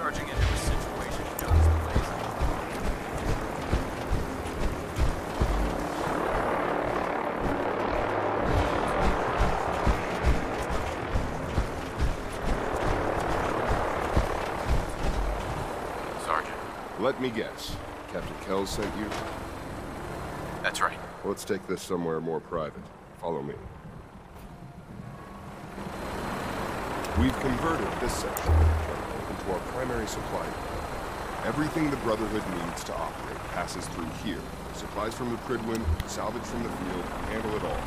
charging into a situation John's placed. Sergeant. Let me guess. Captain Kells sent you? That's right. Let's take this somewhere more private. Follow me. We've converted this section into our primary supply depot. Everything the Brotherhood needs to operate passes through here. Supplies from the Prydwen, salvage from the field, handle it all.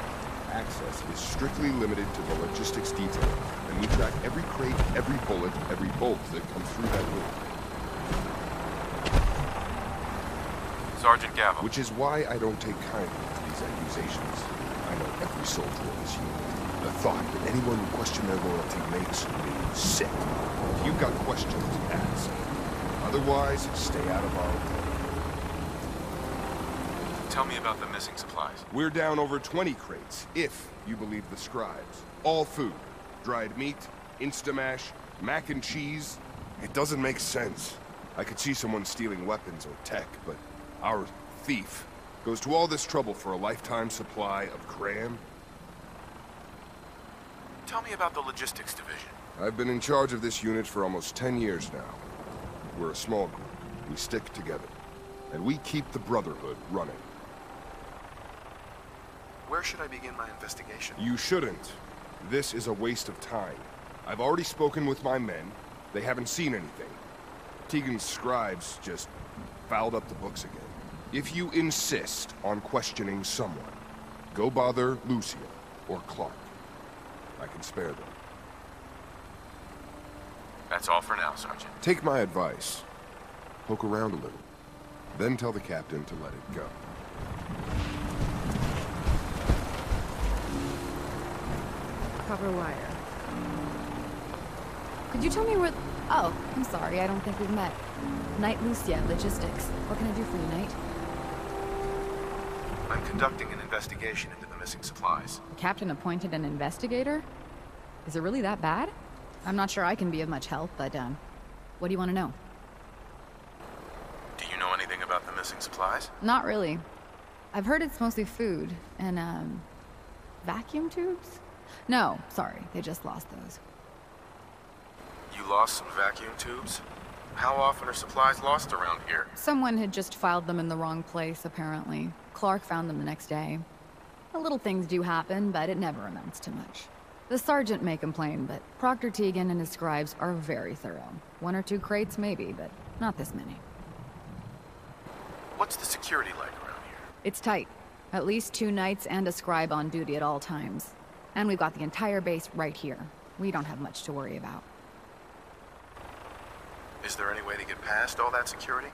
Access is strictly limited to the logistics detail, and we track every crate, every bullet, every bolt that comes through that room. Sergeant Gavel. Which is why I don't take kindly to these accusations. I know every soldier in this unit. The thought that anyone would question their loyalty makes me sick. If you've got questions, ask. Otherwise, stay out of our way. Tell me about the missing supplies. We're down over 20 crates, if you believe the scribes. All food. Dried meat, Instamash, mac and cheese. It doesn't make sense. I could see someone stealing weapons or tech, but our thief goes to all this trouble for a lifetime supply of cram. Tell me about the logistics division. I've been in charge of this unit for almost 10 years now. We're a small group. We stick together. And we keep the Brotherhood running. Where should I begin my investigation? You shouldn't. This is a waste of time. I've already spoken with my men. They haven't seen anything. Tegan's scribes just fouled up the books again. If you insist on questioning someone, go bother Lucia or Clark. I can spare them. That's all for now, Sergeant. Take my advice. Poke around a little. Then tell the captain to let it go. Copper wire. Could you tell me where... Oh, I'm sorry, I don't think we've met. Knight Lucia, Logistics. What can I do for you, Knight? I'm conducting an investigation into the missing supplies. The captain appointed an investigator? Is it really that bad? I'm not sure I can be of much help, but, what do you want to know? Do you know anything about the missing supplies? Not really. I've heard it's mostly food, and, vacuum tubes? No, sorry, they just lost those. You lost some vacuum tubes? How often are supplies lost around here? Someone had just filed them in the wrong place, apparently. Clark found them the next day. The little things do happen, but it never amounts to much. The sergeant may complain, but Proctor Tegan and his scribes are very thorough. 1 or 2 crates, maybe, but not this many. What's the security like around here? It's tight. At least 2 knights and a scribe on duty at all times. And we've got the entire base right here. We don't have much to worry about. Is there any way to get past all that security?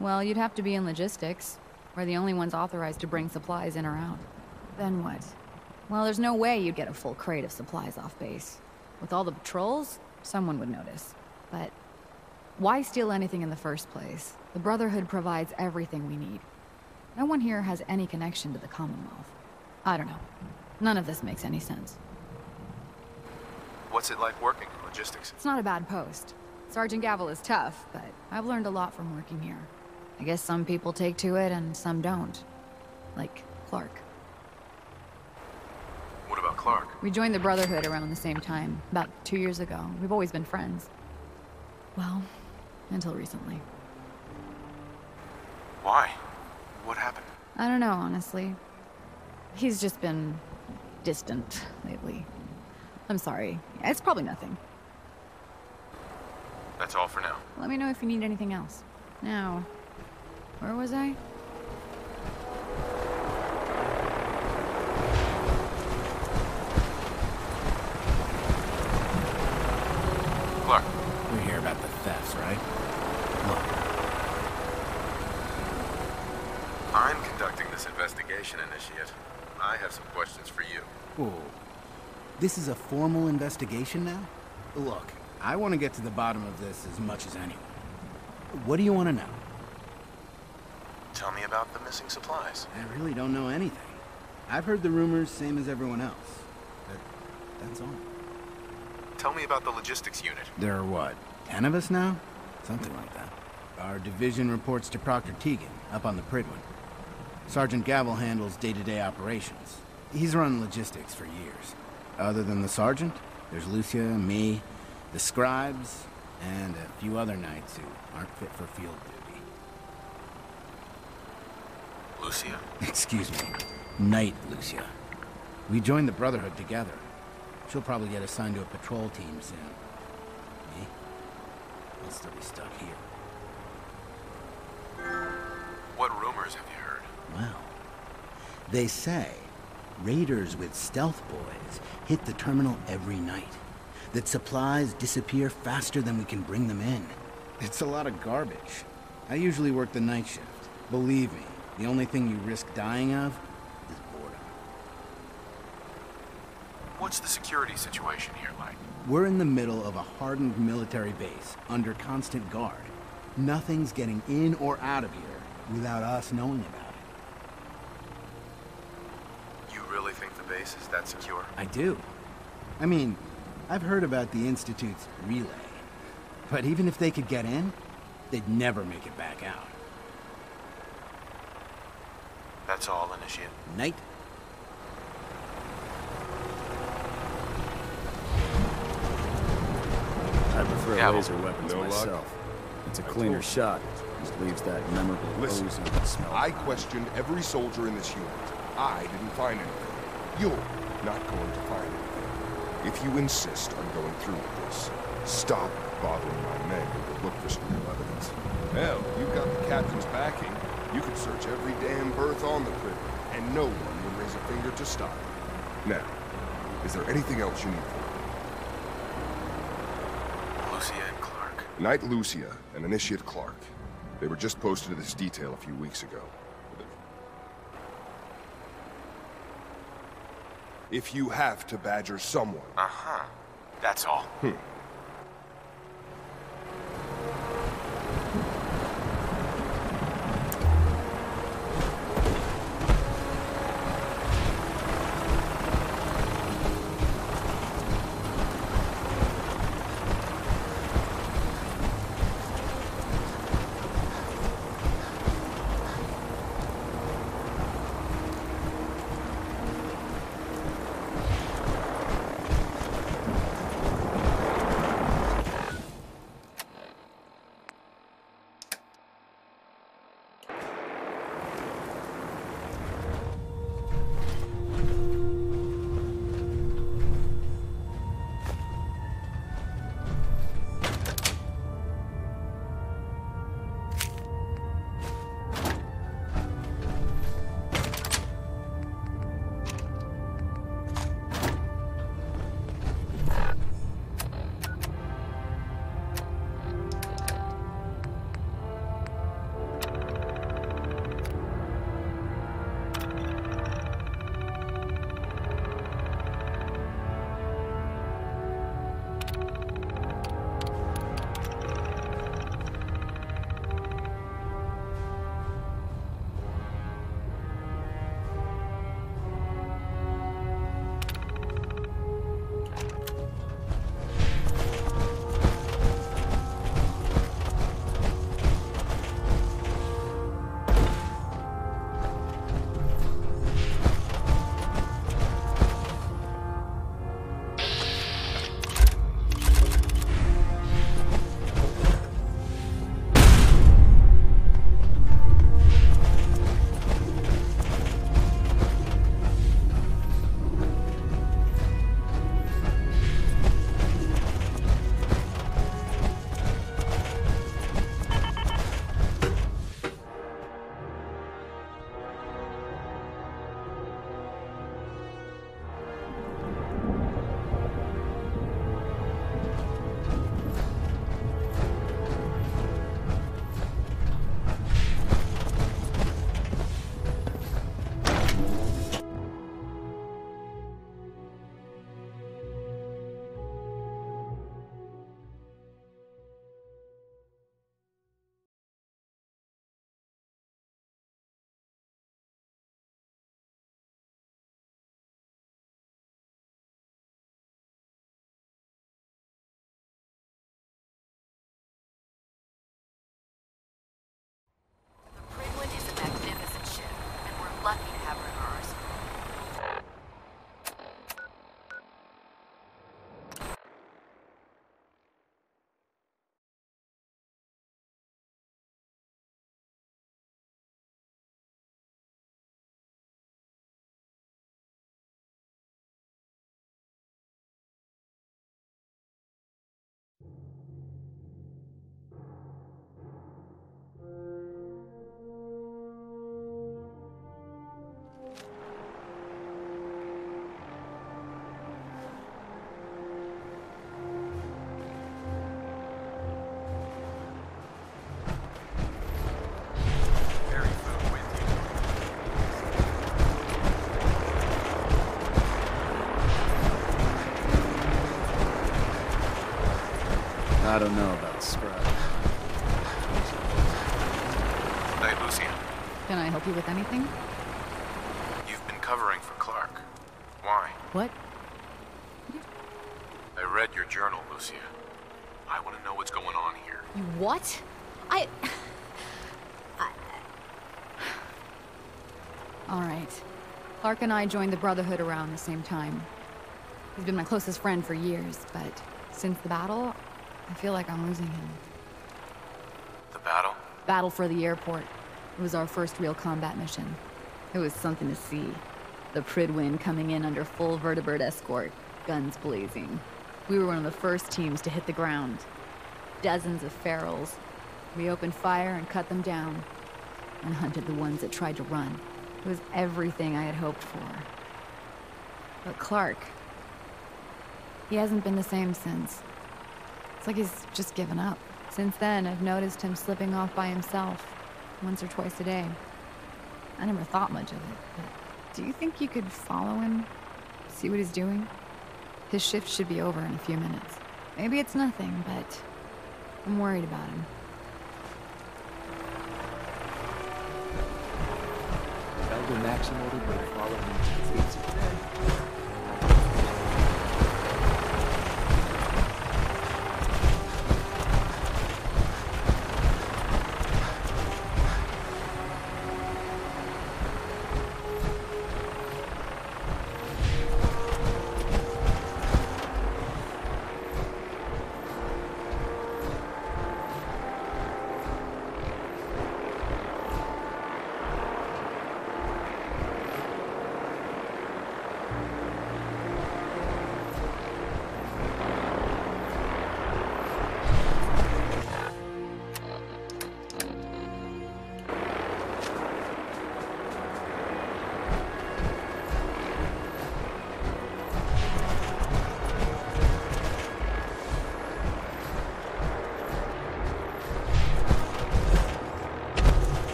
Well, you'd have to be in logistics. We're the only ones authorized to bring supplies in or out. Then what? Well, there's no way you'd get a full crate of supplies off base. With all the patrols, someone would notice. But why steal anything in the first place? The Brotherhood provides everything we need. No one here has any connection to the Commonwealth. I don't know. None of this makes any sense. What's it like working in logistics? It's not a bad post. Sergeant Gavel is tough, but I've learned a lot from working here. I guess some people take to it and some don't. Like Clark. What about Clark? We joined the Brotherhood around the same time, about 2 years ago. We've always been friends. Well, until recently. Why? What happened? I don't know, honestly. He's just been distant lately. I'm sorry. It's probably nothing. That's all for now. Let me know if you need anything else. Now, where was I? Clark. We hear about the thefts, right? Look. I'm conducting this investigation, Initiate. I have some questions for you. Whoa. This is a formal investigation now? Look, I want to get to the bottom of this as much as anyone. What do you want to know? Tell me about the missing supplies. I really don't know anything. I've heard the rumors, same as everyone else. But that's all. Tell me about the logistics unit. There are what, 10 of us now? Something like that. Our division reports to Proctor Teagan, up on the Pridwin. Sergeant Gavel handles day-to-day operations. He's run logistics for years. Other than the sergeant, there's Lucia, me, the scribes, and a few other knights who aren't fit for field duty. Lucia? Excuse me. Knight Lucia. We joined the Brotherhood together. She'll probably get assigned to a patrol team soon. Me? I'll still be stuck here. What rumors have you heard? Well, they say raiders with stealth boys hit the terminal every night. That supplies disappear faster than we can bring them in. It's a lot of garbage. I usually work the night shift. Believe me, the only thing you risk dying of is boredom. What's the security situation here like? We're in the middle of a hardened military base, under constant guard. Nothing's getting in or out of here without us knowing about it. You really think the base is that secure? I do. I mean, I've heard about the Institute's relay. But even if they could get in, they'd never make it back out. That's all, Initiate. Knight? I prefer Gavel. laser weapons No luck? myself. It's a cleaner shot. Just leaves that memorable Listen, ozone smell. I questioned every soldier in this unit. I didn't find anything. You're not going to find anything. If you insist on going through with this, stop bothering my men who will look for some real evidence. Hell, you've got the captain's backing. You could search every damn berth on the Pridwin, and no one would raise a finger to stop you. Now, is there anything else you need from me? Lucia and Clark. Knight Lucia and Initiate Clark. They were just posted to this detail a few weeks ago. If you have to badger someone... Uh-huh. That's all. I don't know about Scribe. Hey, Lucia. Can I help you with anything? You've been covering for Clark. Why? What? I read your journal, Lucia. I want to know what's going on here. You what? Alright. Clark and I joined the Brotherhood around the same time. He's been my closest friend for years, but since the battle, I feel like I'm losing him. The battle? Battle for the airport. It was our first real combat mission. It was something to see. The Pridwin coming in under full vertebrate escort, guns blazing. We were one of the first teams to hit the ground. Dozens of ferals. We opened fire and cut them down, and hunted the ones that tried to run. It was everything I had hoped for. But Clark, he hasn't been the same since. It's like he's just given up. Since then, I've noticed him slipping off by himself, once or twice a day. I never thought much of it, but do you think you could follow him? See what he's doing? His shift should be over in a few minutes. Maybe it's nothing, but I'm worried about him. Elder Maxim ordered me to follow him to the fleets today.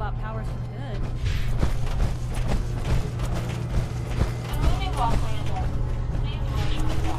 robot powers for good. Moving Los Angeles. Please watch your step.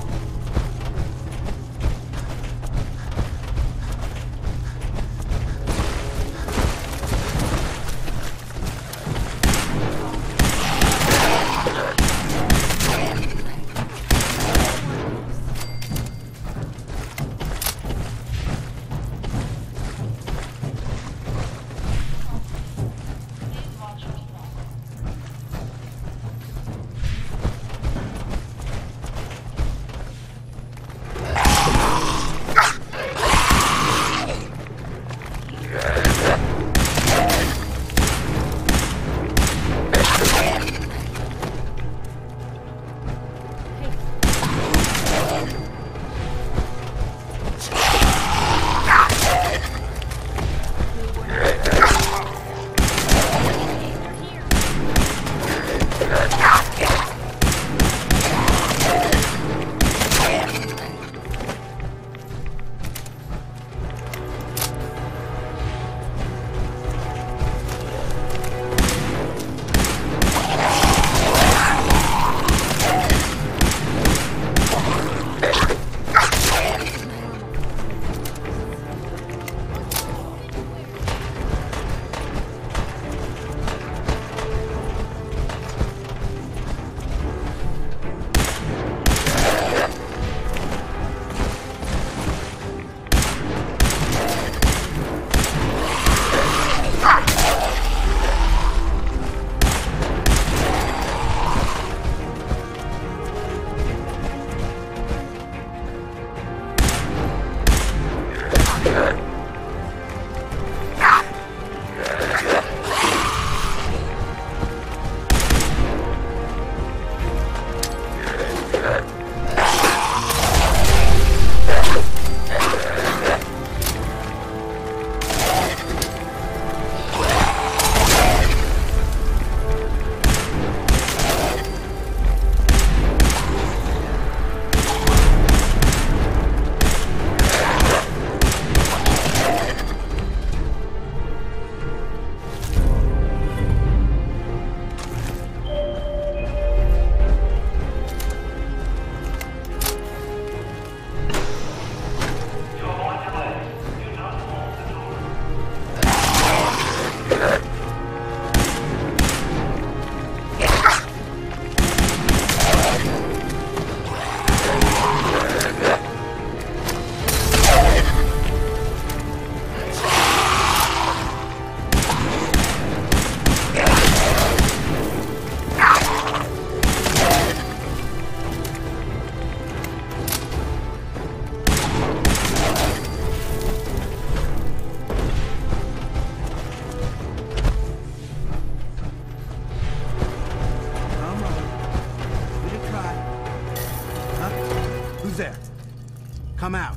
Come out.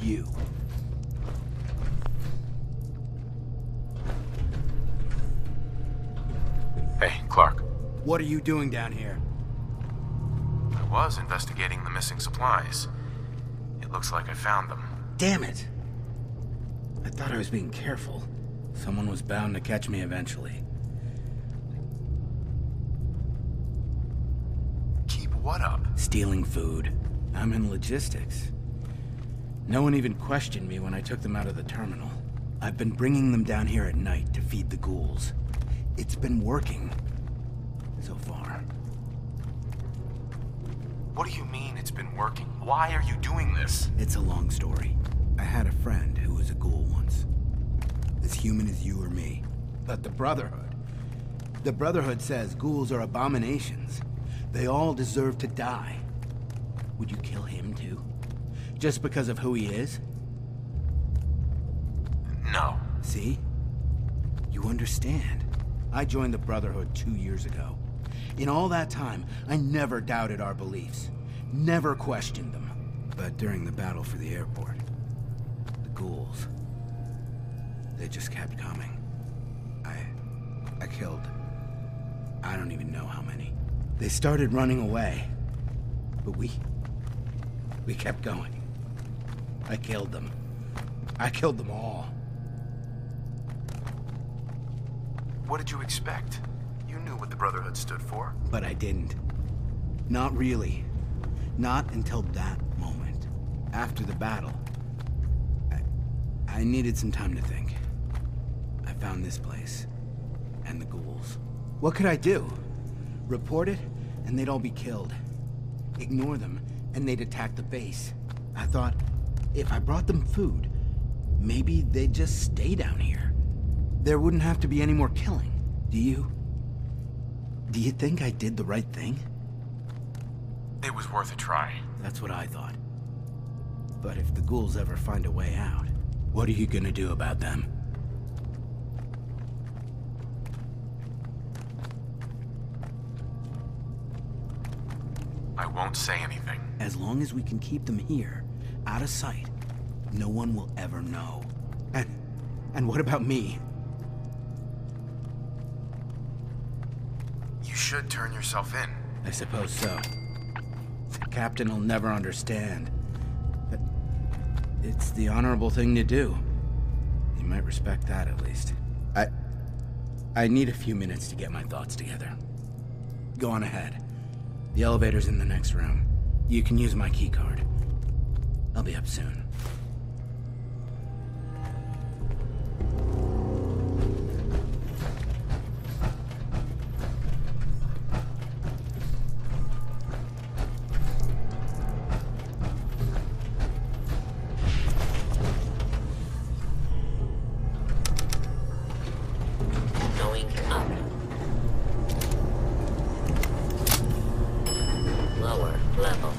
You. Hey, Clark. What are you doing down here? I was investigating the missing supplies. It looks like I found them. Damn it. I thought I was being careful. Someone was bound to catch me eventually. Keep what up? Stealing food. I'm in logistics. No one even questioned me when I took them out of the terminal. I've been bringing them down here at night to feed the ghouls. It's been working. So far. What do you mean it's been working? Why are you doing this? It's a long story. I had a friend who was a ghoul once. As human as you or me. But the Brotherhood. The Brotherhood says ghouls are abominations. They all deserve to die. Would you kill him too? Just because of who he is? No. See? You understand. I joined the Brotherhood 2 years ago. In all that time, I never doubted our beliefs. Never questioned them. But during the battle for the airport, the ghouls, they just kept coming. I killed, I don't even know how many. They started running away. But we kept going. I killed them. I killed them all. What did you expect? You knew what the Brotherhood stood for. But I didn't. Not really. Not until that moment. After the battle. I needed some time to think. I found this place. And the ghouls. What could I do? Report it, and they'd all be killed. Ignore them, and they'd attack the base. I thought, if I brought them food, maybe they'd just stay down here. There wouldn't have to be any more killing. Do you think I did the right thing? It was worth a try. That's what I thought. But if the ghouls ever find a way out, what are you gonna do about them? I won't say anything. As long as we can keep them here, out of sight, no one will ever know. And what about me? You should turn yourself in. I suppose so. The captain will never understand. But it's the honorable thing to do. You might respect that at least. I need a few minutes to get my thoughts together. Go on ahead. The elevator's in the next room. You can use my keycard. I'll be up soon. Going up. Lower level.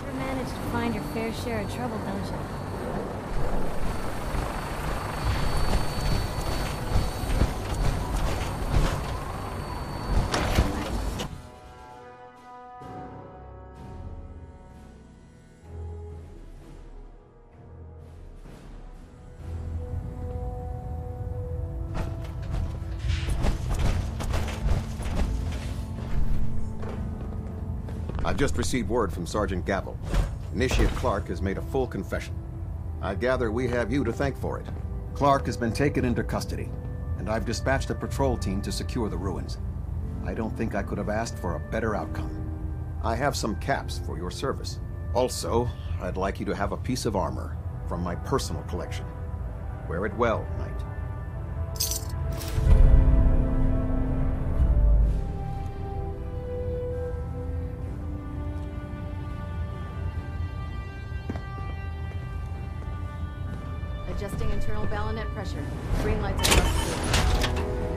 Sure managed to find your fair share of trouble, don't you? I've just received word from Sergeant Gavel. Initiate Clark has made a full confession. I gather we have you to thank for it. Clark has been taken into custody, and I've dispatched a patrol team to secure the ruins. I don't think I could have asked for a better outcome. I have some caps for your service. Also, I'd like you to have a piece of armor from my personal collection. Wear it well, Knight. Adjusting internal bayonet pressure. Green lights across the field.